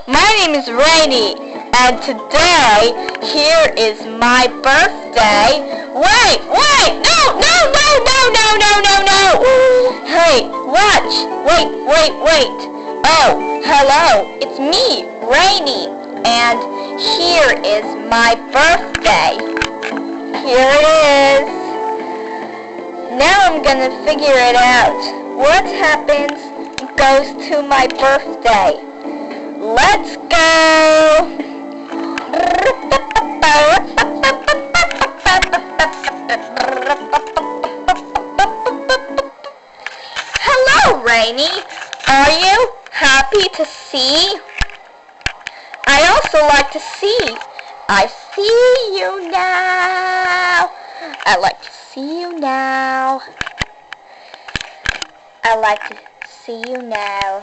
my name is Rainy, and today, here is my birthday. Wait, no! Hey, watch, wait. Oh, hello, it's me, Rainy, and here is my birthday. Here it is. Now I'm gonna figure it out. What happens goes to my birthday. Let's go. Hello, Rainy. Are you happy to see? I also like to see. I see you now. I like to see you now. I like to see you now.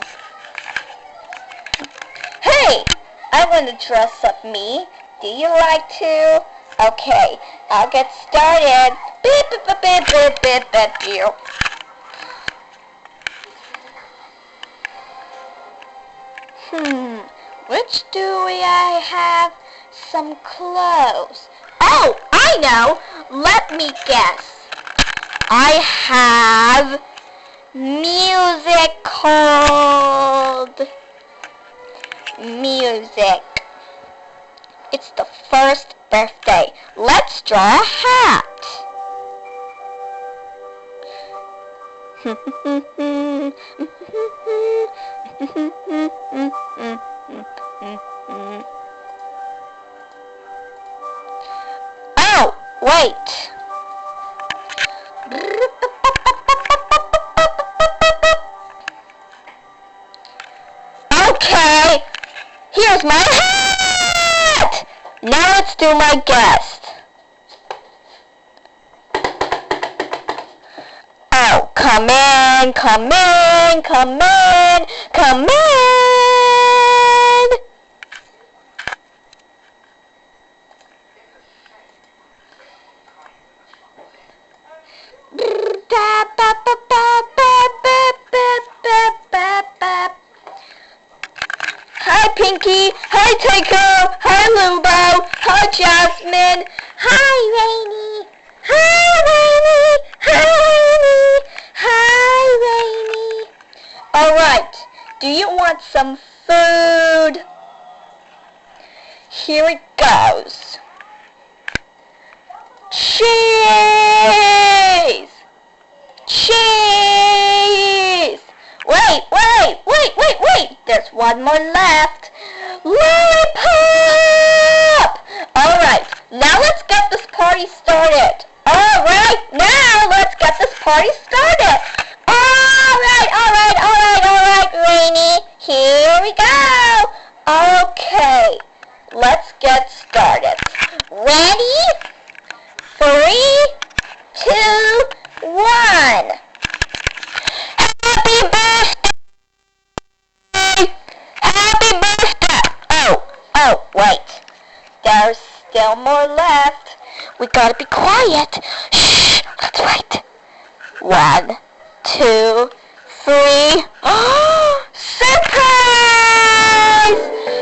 Hey, I want to dress up me. Do you like to? Okay, I'll get started. Beep. Which do I have? Some clothes. Oh, I know. Let me guess. I have music called music. It's the first birthday. Let's draw a hat. Oh, wait. Okay, here's my hat! Now let's do my guest. Oh, come in. Hi, Pinky. Hi, Tay-Kah. Hi, Loo-Boh. Hi, Jasmynn. Hi, Rainy. All right. Do you want some food? Here it goes. Cheese! Wait. There's one more left. Lollipop! All right. Now let's get this party started. All right. Rainy. Here we go. Okay. Let's get started. Ready? 3, 2, 1. Happy birthday! Oh, wait. There's still more left. We gotta be quiet. Shh, let's wait. 1, 2, 3. Oh, surprise!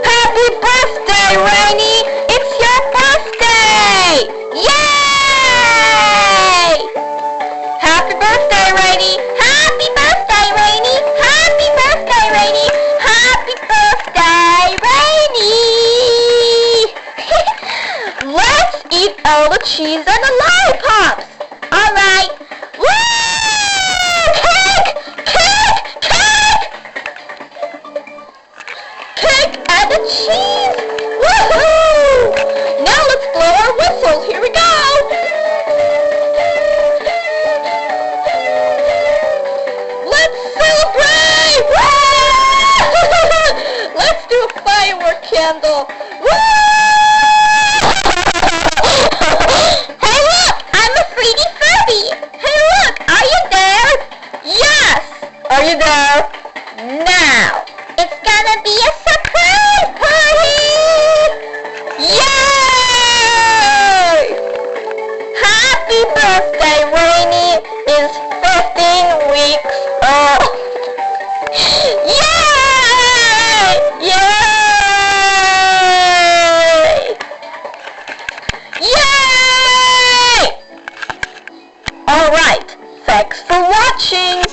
Happy birthday, Rainy! It's your birthday! Yay! Happy birthday, Rainy! Happy birthday, Rainy! Happy birthday, Rainy! Happy birthday, Rainy! Let's eat all the cheese and the lollipops! All right. Woo! Cake and the cheese! Woohoo! Now let's blow our whistles. Here we go! Let's celebrate! Woo! Let's do a firework candle. Woo! Hey, look! I'm a 3D Furby! Hey, look! Are you there? Yes! Are you there? Now! It's gonna be a surprise party! Yay! Happy birthday, Rainy is 15 weeks old. Yay! Yay! watching